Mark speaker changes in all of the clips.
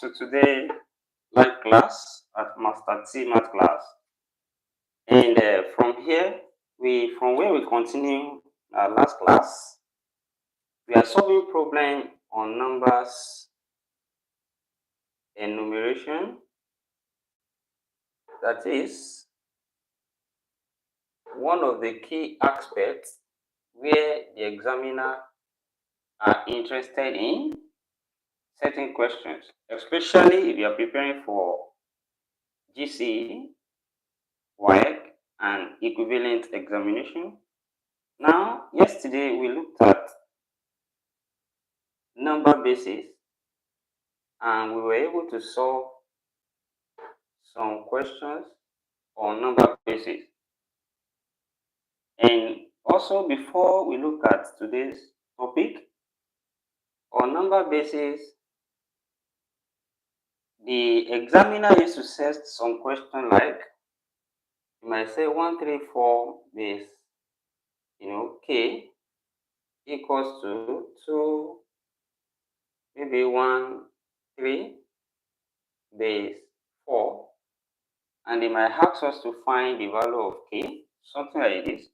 Speaker 1: to today live class at Master T Math class. And from where we continue our last class, we are solving problem on numbers and numeration. That is one of the key aspects where the examiner are interested in certain questions, especially if you are preparing for GCE, Wassce, and equivalent examination. Now, yesterday we looked at number basis and we were able to solve some questions on number basis. And also, before we look at today's topic, on number basis, the examiner used to set some question like, you might say 134 base, k equals to 2, maybe 1, 3 base 4, and they might ask us to find the value of k, something like this.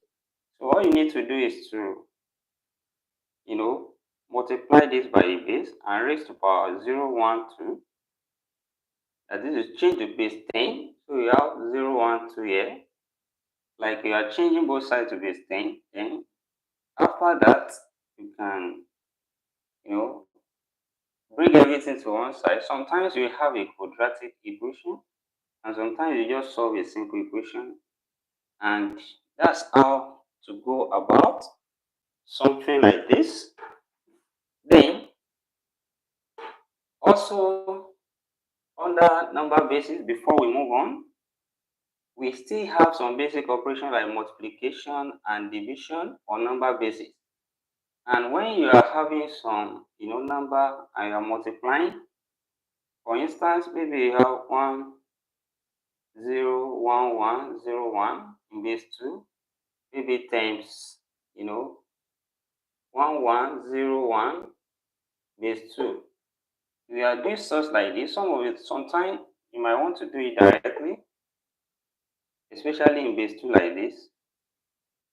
Speaker 1: So all you need to do is to, multiply this by a base and raise to power 0, 1, 2. And this is change to base 10. So you have 0, 1, 2 here. Like you are changing both sides to base 10. Then after that, you can, bring everything to one side. Sometimes you have a quadratic equation, and sometimes you just solve a simple equation. And that's how to go about something like this. Then also under number basis, before we move on, we still have some basic operations like multiplication and division on number basis. And when you are having some number and you are multiplying, for instance, maybe you have 1 0 1 1 0 1 in base 2, maybe times 1 1 0 1 base 2. We are doing stuff like this. Some of it, sometimes you might want to do it directly, especially in base 2 like this.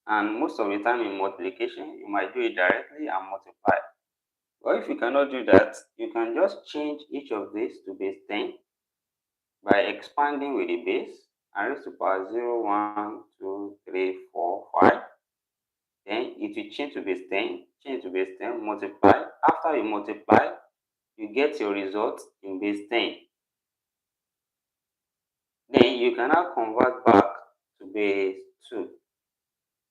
Speaker 1: And most of the time in multiplication, you might do it directly and multiply. But if you cannot do that, you can just change each of these to base 10 by expanding with the base and raise to power 0, 1, 2, 3, 4, 5. Then it will change to base 10, change to base 10, multiply. After you multiply, you get your result in base 10. Then you can now convert back to base 2.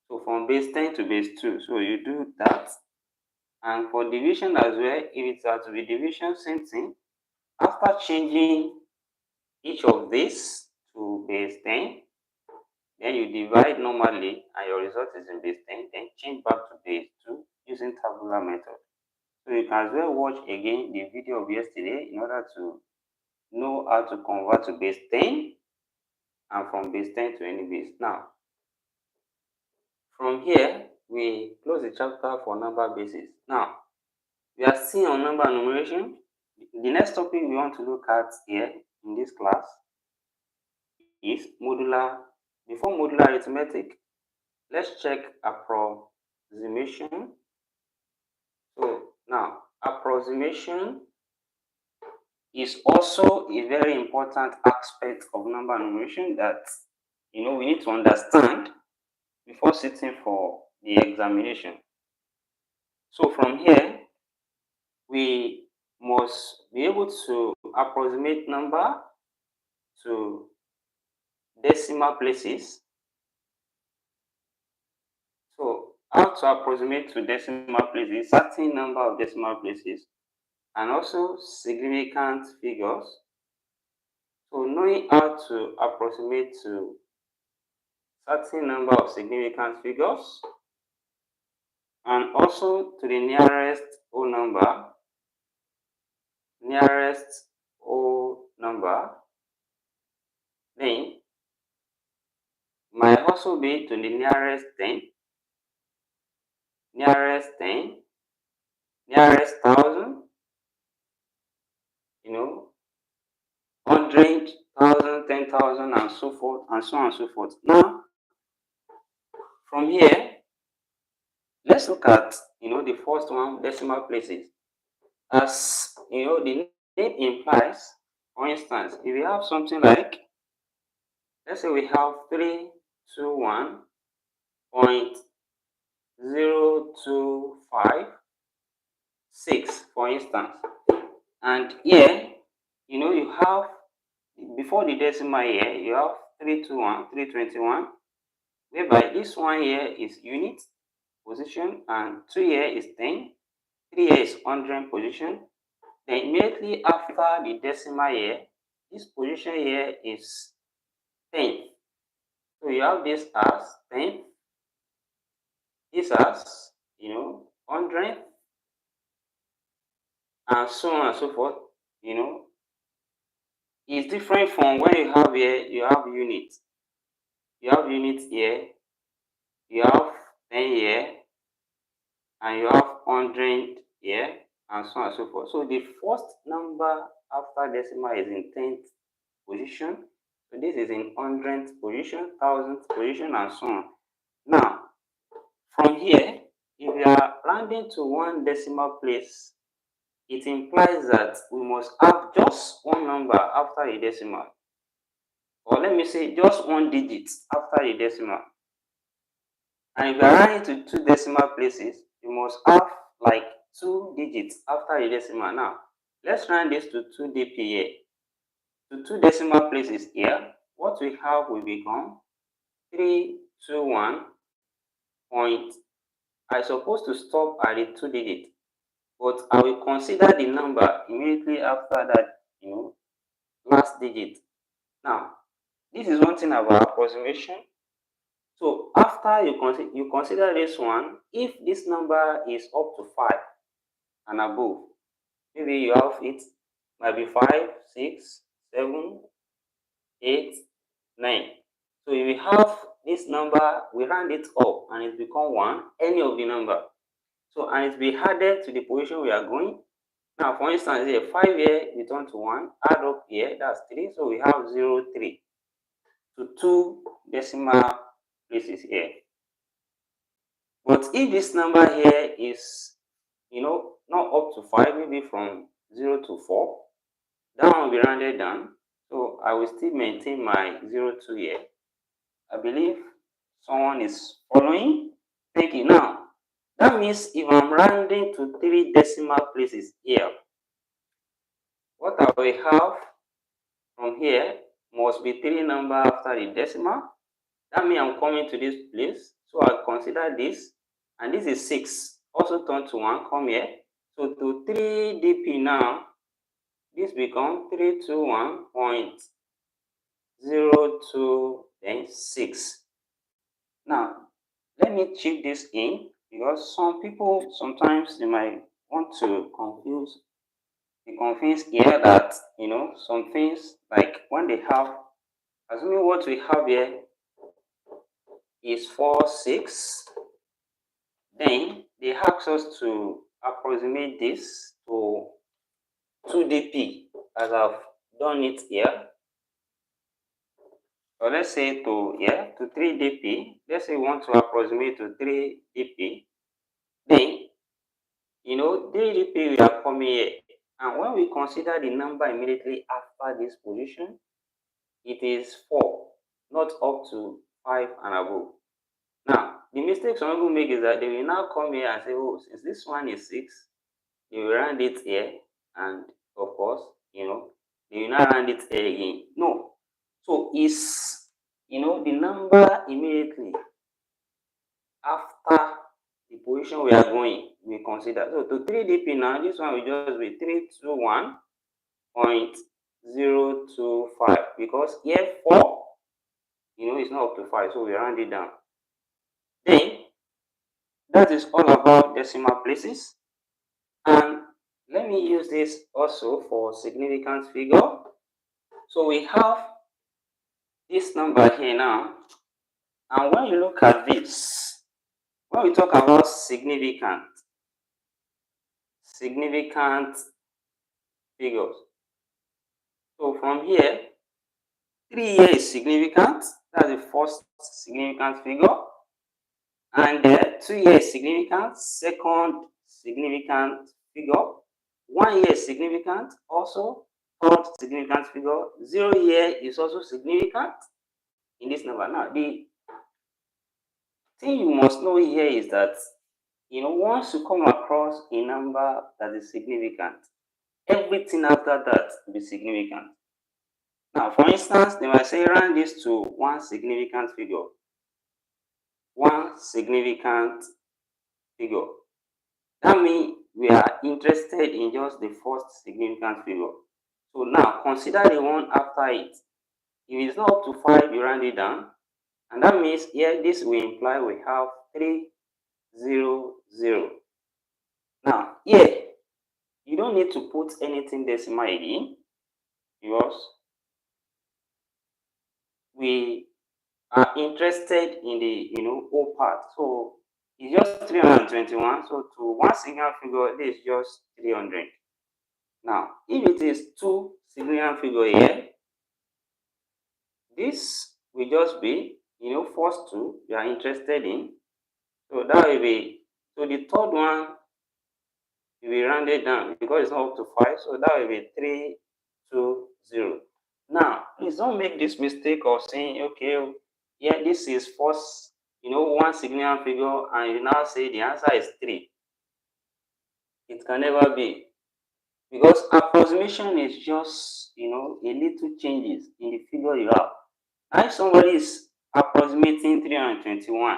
Speaker 1: So from base 10 to base 2. So you do that. And for division as well, if it has to be division, same thing. After changing each of these to base 10, then you divide normally and your result is in base 10, then change back to base 2 using tabular method. So you can as well watch again the video of yesterday in order to know how to convert to base 10 and from base 10 to any base. Now, from here, we close the chapter for number basis. Now, we are still on number and numeration. The next topic we want to look at here in this class is modular. Before modular arithmetic, let's check approximation. So now, approximation is also a very important aspect of number and numeration that we need to understand before sitting for the examination. So from here, we must be able to approximate number to decimal places. So how to approximate to decimal places, certain number of decimal places, and also significant figures. So knowing how to approximate to certain number of significant figures and also to the nearest whole number, then might also be to the nearest 10, nearest 10, nearest 1,000, 100, 1,000, 10,000, and so forth, and so on and so forth. Now, from here, let's look at the first one, decimal places. As the name implies, for instance, if we have something like, let's say we have 321.0256, for instance, and here you have, before the decimal here, you have 321, whereby this one here is unit position, and 2 here is 10, 3 here is 100 position. Then immediately after the decimal here, this position here is 10. So you have this as 10, this as 100, and so on and so forth. It's different from when you have here, you have units. You have units here, you have 10 here, and you have 100 here, and so on and so forth. So the first number after decimal is in 10th position. So this is in 100th position, 1000th position, and so on. Now, from here, if we are rounding to one decimal place, it implies that we must have just one number after a decimal. Or let me say just one digit after a decimal. And if you are rounding to two decimal places, you must have like 2 digits after a decimal. Now, let's round this to 2 DP here. To 2 decimal places here, what we have will become 321 point. I supposed to stop at the 2 digit, but I will consider the number immediately after that, last digit. Now, this is one thing about approximation. So after you consider this one, if this number is up to 5 and above, maybe you have it might be 5, 6, 7, 8, 9. So if we have this number, we round it up and it become 1, any of the number. So and it be added to the position we are going. Now, for instance, here 5 here return to 1, add up here, that's 3. So we have 0, 3 to 2 decimal places here. But if this number here is, not up to 5, maybe from 0 to 4, that one will be rounded down. So I will still maintain my 0, 2 here. I believe someone is following. Thank you. Now, that means if I'm rounding to 3 decimal places here, what I will have from here must be 3 number after the decimal. That means I'm coming to this place. So I'll consider this. And this is 6. Also turn to 1. Come here. So to 3 DP now, this becomes 321.02 then 6. Now, let me chip this in, because some people sometimes they might want to be confused here that some things, like when they have, assuming what we have here is 4, 6, then they ask us to approximate this to 2 DP as I've done it here. So let's say to 3 DP. Let's say we want to approximate to 3 DP. Then 3 DP we are coming here. And when we consider the number immediately after this position, it is 4, not up to 5 and above. Now, the mistake some people make is that they will now come here and say, oh, since this one is 6, they will round it here, and of course, they will not round it here again. No. So it's the number immediately after the position we are going, we consider. So to 3 DP now, this one will just be 321.025, because here 4, it's not up to 5, so we round it down. Then that is all about decimal places. And let me use this also for significant figure. So we have this number here now. And when you look at this, when we talk about significant figures, so from here, 3 here is significant. That's the first significant figure. And 2 here is significant, second significant figure. 1 here is significant, also third significant figure. 0 here is also significant in this number. Now, the thing you must know here is that, once you come across a number that is significant, everything after that will be significant. Now, for instance, they might say round this to one significant figure. One significant figure. That means we are interested in just the first significant figure. So now consider the one after it. If it's not up to 5, you round it down. And that means here this will imply we have 300. Now here, you don't need to put anything decimal again because we are interested in the whole part. So it's just 321. So to one significant figure, this is just 300. Now, if it is two significant figure here, this will just be first two we are interested in. So that will be, so the third one will be rounded down because it's not up to 5. So that will be 320. Now, please don't make this mistake of saying, okay, yeah, this is first, one significant figure, and you now say the answer is 3. It can never be. Because approximation is just, a little changes in the figure you have. Now, if somebody is approximating 321,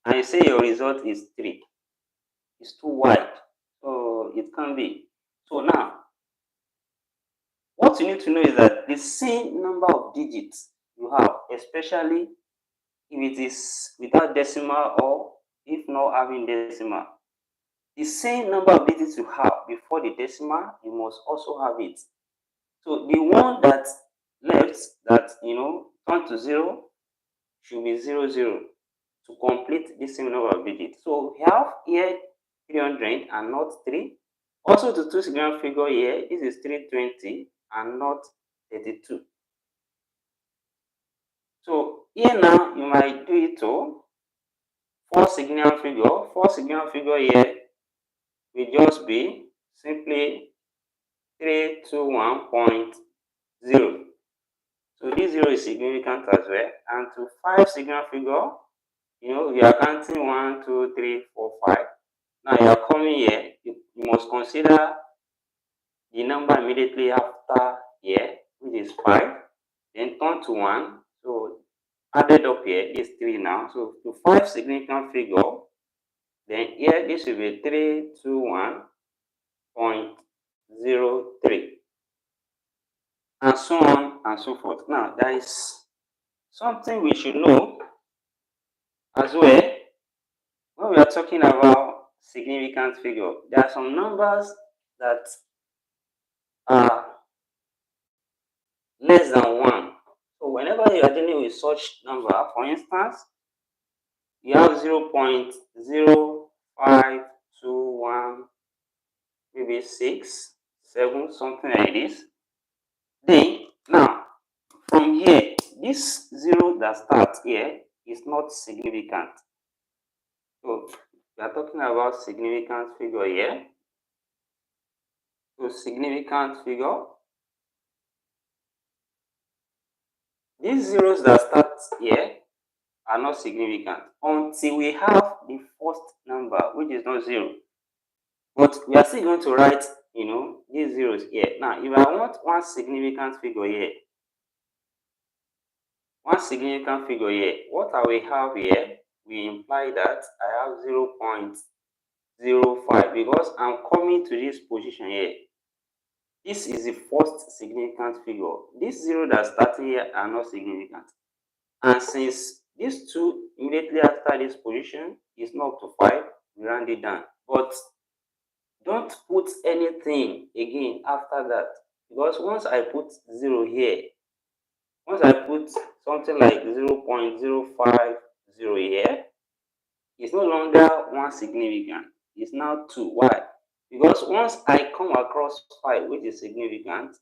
Speaker 1: and you say your result is 3, it's too wide. So it can't be. So now, what you need to know is that the same number of digits you have, especially if it is without decimal or if not having decimal, the same number of digits you have before the decimal, you must also have it. So the one that left that turn to 0 should be 00 to complete the same number of digits. So we have here 300 and not 3. Also to two significant figure here, this is 320 and not 32. So here now you might do it to 4 significant figure. 4 significant figure here will just be simply 321.0. So this 0 is significant as well. And to 5 significant figure, we are counting 1, 2, 3, 4, 5. Now you are coming here, you must consider the number immediately after here, which is 5. Then turn to 1. So added up here is 3 now. So to 5 significant figure, then here this will be 321.03. And so on and so forth. Now, there is something we should know as well when we are talking about significant figure. There are some numbers that are less than 1. So whenever you are dealing with such number, for instance, you have 0.0521, maybe 6, 7, something like this. Then, now, from here, this 0 that starts here is not significant. So, we are talking about significant figure here. So, significant figure. These zeros that start here are not significant until we have the first number, which is not 0. But we are still going to write, these zeros here. Now, if I want one significant figure here, what I will have here will imply that I have 0.05 because I'm coming to this position here. This is the first significant figure. These 0 that starting here are not significant. And since these two immediately after this position is not up to 5, we round it down. But don't put anything again after that, because once I put 0 here, once I put something like 0.050 here, it's no longer one significant, it's now 2. Why? Because once I come across 5, which is significant,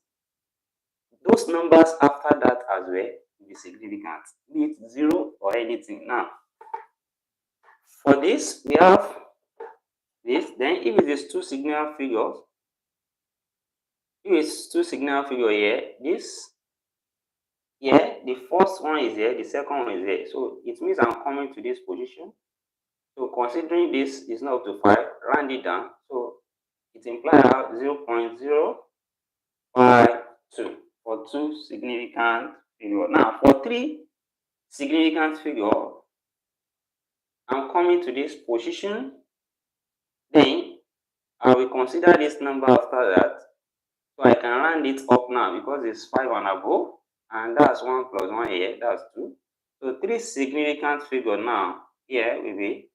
Speaker 1: those numbers after that as well will be significant, be it 0 or anything. Now, for this, we have this. Then, if it is two signal figures, here, this here, the first one is here, the second one is here. So it means I'm coming to this position. So considering this is not up to 5, round it down. So it implies 0.052 for two significant figures. Now, for three significant figures, I'm coming to this position. Then I will consider this number after that. So I can round it up now because it's 5 and above. And that's 1 plus 1 here, that's 2. So three significant figures now here will be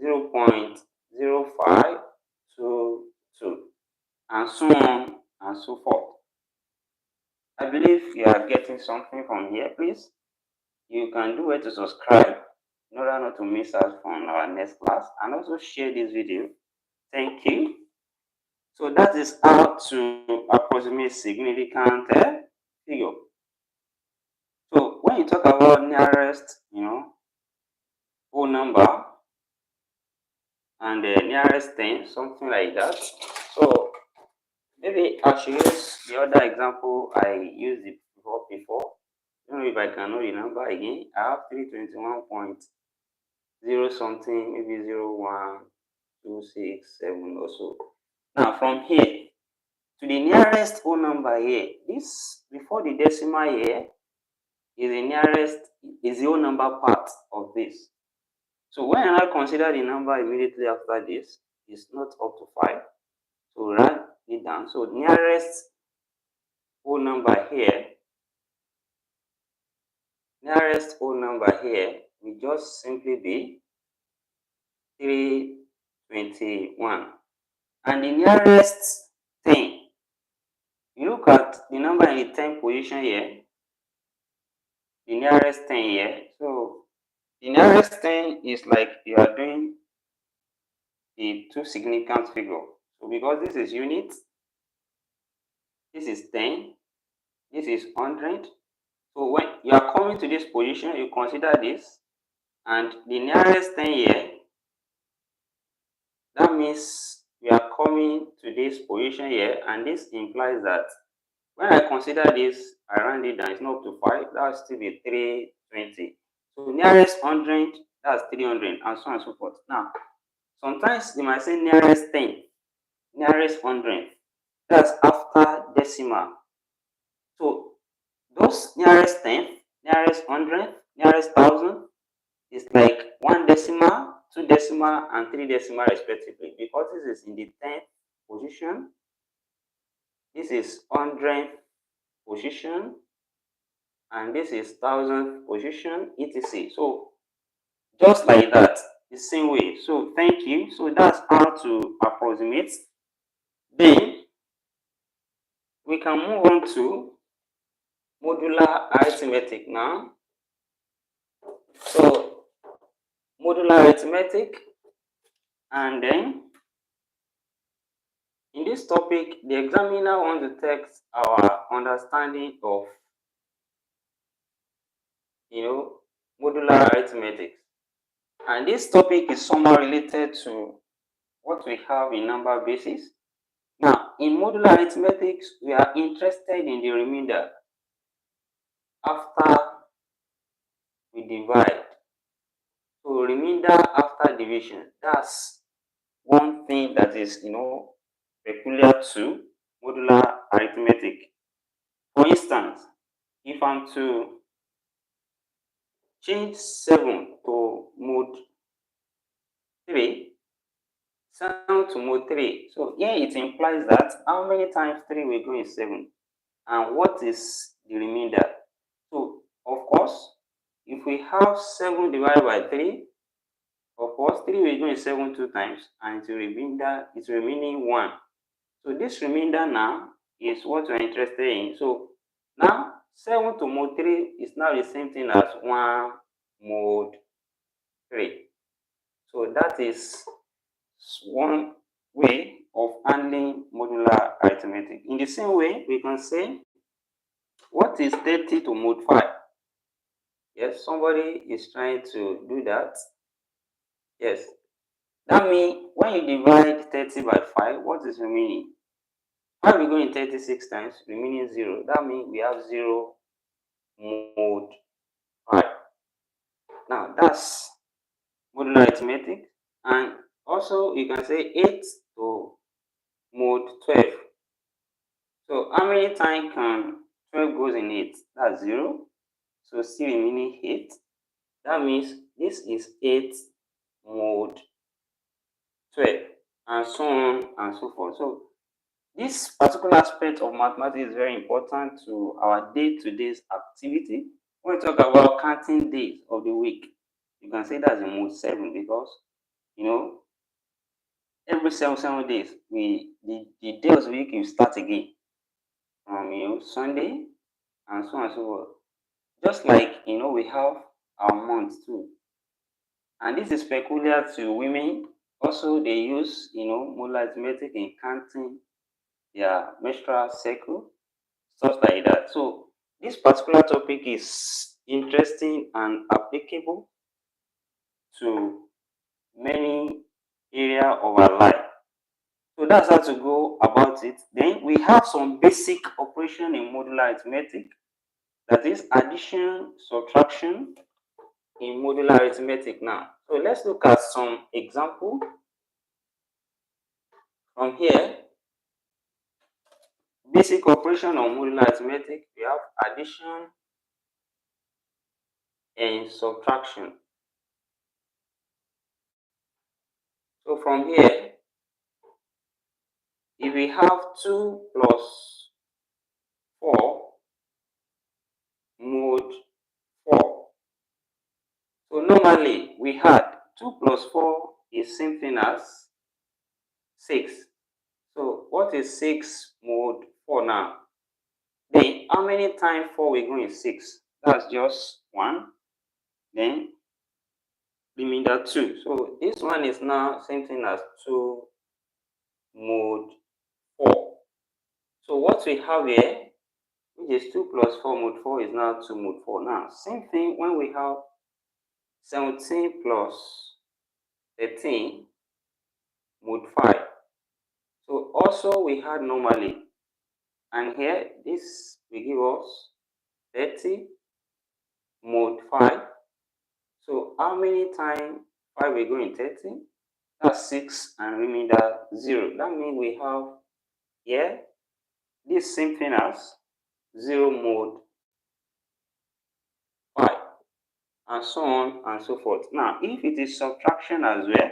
Speaker 1: 0.0522 and so on and so forth. I believe you are getting something from here. Please, you can do it to subscribe in order not to miss out from our next class, and also share this video. Thank you. So that is how to approximate significant figure. So when you talk about nearest, whole number and the nearest thing, something like that. So maybe I should use the other example I used it before. I don't know if I can know the number again. I have 321.0 something, maybe 0.1267 or so. Now from here to the nearest whole number here, this before the decimal here is the whole number part of this. So when I consider the number immediately after this, is not up to 5. So write it down. So nearest whole number here will just simply be 321. And the nearest 10, you look at the number in the 10 position here, the nearest 10 here. So the nearest 10 is like you are doing the two significant figure. So because this is unit, this is 10, this is 100. So when you are coming to this position, you consider this, and the nearest 10 here, that means we are coming to this position here, and this implies that when I consider this, I round it down, it's not up to 5, that will still be 320. So nearest 100, that's 300, and so on and so forth. Now, sometimes you might say nearest 10, nearest 100, that's after decimal. So those nearest 10, nearest 100, nearest 1000 is like 1 decimal, 2 decimal, and 3 decimal respectively. Because this is in the 10th position, this is 100th position, and this is 1000th position, etc. So just like that, the same way. So thank you. So that's how to approximate. Then we can move on to modular arithmetic now. So modular arithmetic, and then in this topic, the examiner wants to test our understanding of modular arithmetic. And this topic is somewhat related to what we have in number basis. Now, in modular arithmetic, we are interested in the remainder after we divide. So remainder after division, that's one thing that is peculiar to modular arithmetic. For instance, if I'm to change 7 to mode 3, 7 to mode 3. So here it implies that how many times 3 will go in 7, and what is the remainder. So of course, if we have 7 divided by 3, of course 3 will go in 7 2 times, and the remainder is remaining 1. So this remainder now is what we are interested in. So now 7 to mode 3 is now the same thing as 1 mode 3. So that is one way of handling modular arithmetic. In the same way, we can say What is 30 to mod 5? Yes, somebody is trying to do that. Yes. That means when you divide 30 by 5, what is remaining? 5 will go in 36 times, remaining 0. That means we have 0 mod 5. Now, that's modular arithmetic. And also, you can say 8 to mod 12. So, how many times can 12 goes in 8? That's 0. So, still remaining 8. That means this is 8 mod 12, and so on and so forth. So, this particular aspect of mathematics is very important to our day-to-day activity. When we talk about counting days of the week, you can say that's in mode 7 because, every 7 days, the day of the week will start again from, Sunday and so on and so forth. Just like, we have our months too. And this is peculiar to women. Also, they use, modular arithmetic in counting their menstrual cycle, stuff like that. So this particular topic is interesting and applicable to many area of our life. So that's how to go about it. Then we have some basic operation in modular arithmetic, that is addition, subtraction in modular arithmetic now. So let's look at some example from here. Basic operation on modular arithmetic, we have addition and subtraction. So from here, if we have 2 plus 4 mod 4. So normally we had 2 plus 4 is same thing as 6. So what is 6 mod 4 now? Then how many times 4 will go in 6? That's just 1. Then remainder 2. So this one is now same thing as 2 mod 4. So what we have here, which is 2 plus 4 mod 4, is now 2 mod 4. Now, same thing when we have 17 plus 13 mod 5. So also we had normally, and here this will give us 30 mod 5. So how many times 5 will go in 30? That's 6 and remainder 0. That means we have here this same thing as 0 mod 5, and so on and so forth. Now, if it is subtraction as well,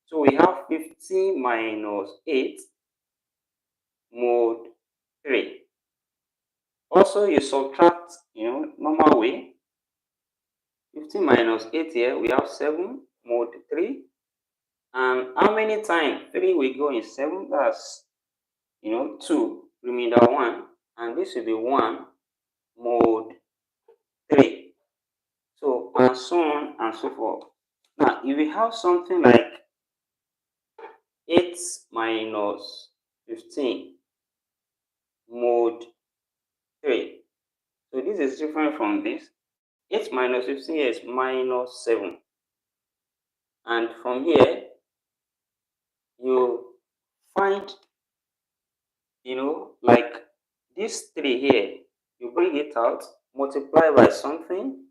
Speaker 1: so we have 15 minus 8 mod 3. Also, you subtract, normal way. 15 minus 8 here, we have 7 mod 3. And how many times 3 will go in 7? That's, 2, remainder 1. And this will be 1 mod 3. So, and so on and so forth. Now, if we have something like 8 minus 15 mod 3. So this is different from this. 8 minus 15 is minus 7. And from here, you find, like this 3 here, you bring it out, multiply by something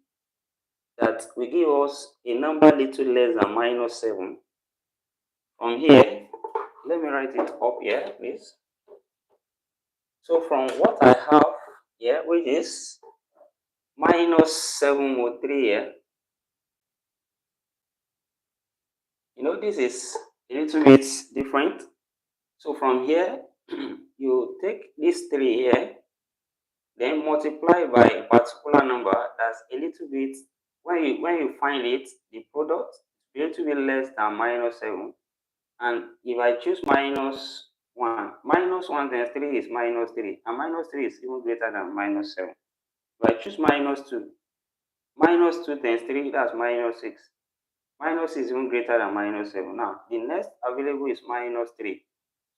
Speaker 1: that will give us a number little less than minus 7. From here, let me write it up here, please. So from what I have here, which is minus 7 mod 3 here, this is a little bit different. So from here, you take this 3 here, then multiply by a particular number that's a little bit, when you find it, the product is a little bit less than minus 7. And if I choose minus 1, minus 1 times 3 is minus 3, and minus 3 is even greater than minus 7. If I choose minus 2, minus 2 times 3, that's minus 6. Minus 6 is even greater than minus 7. Now, the next available is minus 3.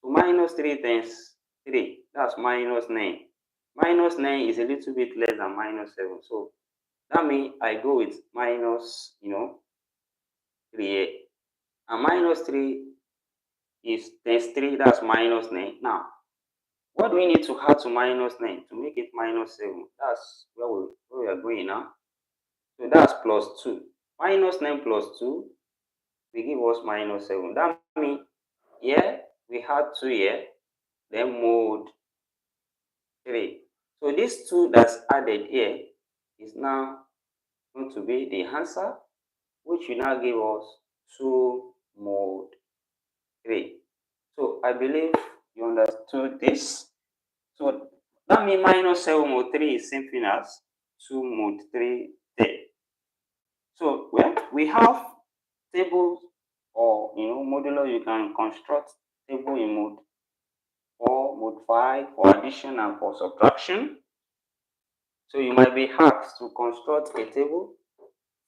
Speaker 1: So minus 3 times 3, that's minus 9. minus 9 is a little bit less than minus 7. So that means I go with minus, 3 here. And minus 3 is times 3, that's minus 9. Now, what do we need to add to minus 9 to make it minus 7? That's where we are going now. So that's plus 2. Minus 9 plus 2 will give us minus 7. That means here we had 2 here, then mod 3. So this 2 that's added here is now going to be the answer, which will now give us 2 mod 3. So I believe you understood this. So that means minus 7 mod 3 is same thing as 2 mod 3 there. So well, we have tables or modular. You can construct table in mode 4, mode 5 for addition and for subtraction. So you might be asked to construct a table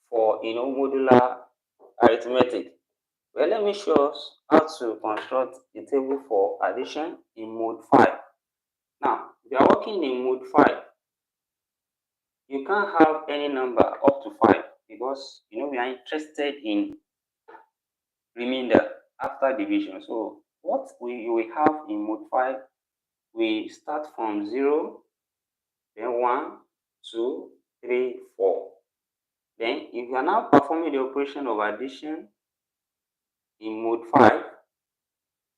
Speaker 1: for modular arithmetic. Well, let me show us how to construct a table for addition in mode 5. Now, if you are working in mode 5, you can't have any number up to 5 because we are interested in remainder after division. So what we will have in mode 5, we start from 0, then 1, 2, 3, 4. Then if you are now performing the operation of addition in mode 5,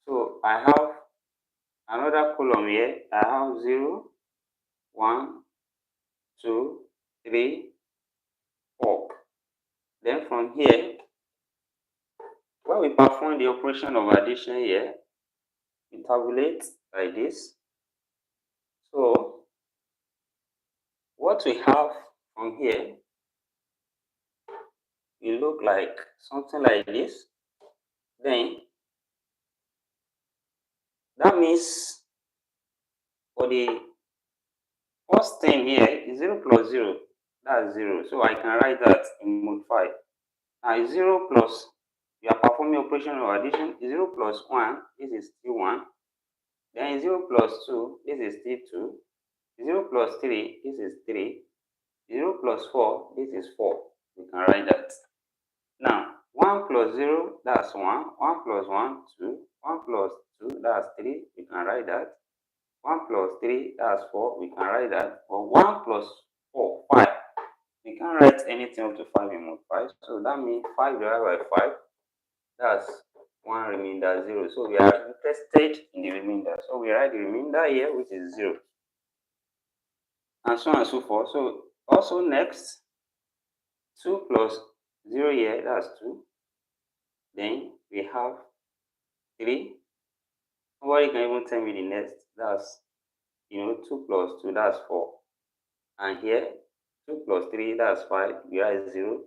Speaker 1: so I have another column here. I have 0, 1, 2, 3, 4. Then from here, when we perform the operation of addition here, we tabulate like this. So what we have from here will look like something like this. Then that means for the first term here is 0 plus 0. That's 0. So I can write that in mode 5. Now 0 plus, we are performing operation of addition. 0 plus 1, this is still 1. Then 0 plus 2, this is still 2. 0 plus 3, this is 3. 0 plus 4, this is 4. We can write that. Now, 1 plus 0, that's 1. 1 plus 1, 2. 1 plus 2, that's 3. We can write that. 1 plus 3, that's 4. We can write that. But 1 plus 4, 5. We can write anything up to 5 in mode 5. So that means 5 divided by 5, that's 1 remainder 0. So we are interested in the remainder. So we write the remainder here, which is 0. And so on and so forth. So also next, 2 plus 0 here, that's 2. Then we have 3. Nobody can even tell me the next. That's 2 plus 2, that's 4. And here 2 plus 3, that's 5. We have 0.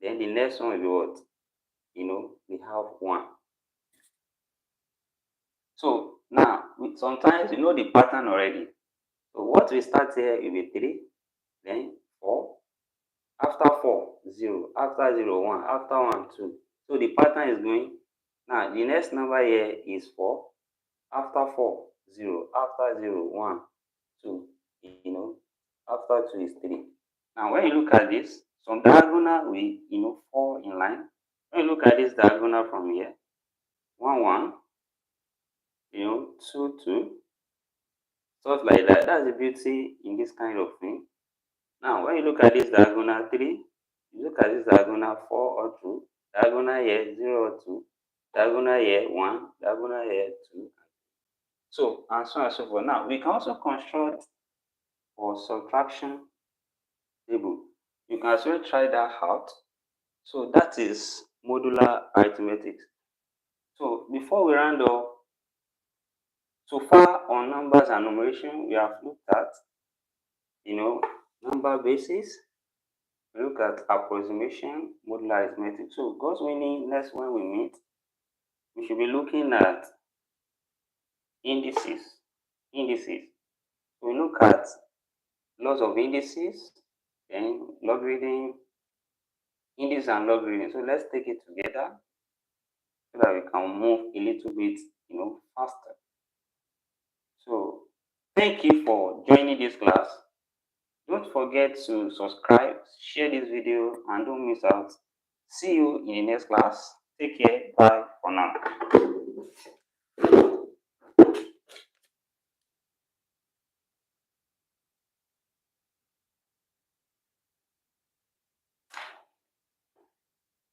Speaker 1: Then the next one will be what? We have 1. So now sometimes you know the pattern already. So what we start here will be 3, then 4. After 4, 0. After 0, 1. After 1, 2. So the pattern is going. Now the next number here is 4. After 4, 0. After 0, 1, 2. After 2 is 3. Now when you look at this, some diagonal will fall in line. When you look at this diagonal from here, 1, 1, 2, 2, stuff like that. That's the beauty in this kind of thing. Now when you look at this diagonal 3, you look at this diagonal 4 or 2, diagonal here 0 or 2, diagonal here 1, diagonal here 2. So and so on and so forth. Now we can also construct for subtraction table. You can as well try that out. So that is modular arithmetic. So before we round up, so far on numbers and numeration, we have looked at number basis. We look at approximation, modular arithmetic. So God's willing, next when we meet, we should be looking at indices. We look at laws of indices, then logarithm, indices and logarithm. So let's take it together so that we can move a little bit, faster. So Thank you for joining this class. Don't forget to subscribe, share this video, and don't miss out. See you in the next class. Take care. Bye for now.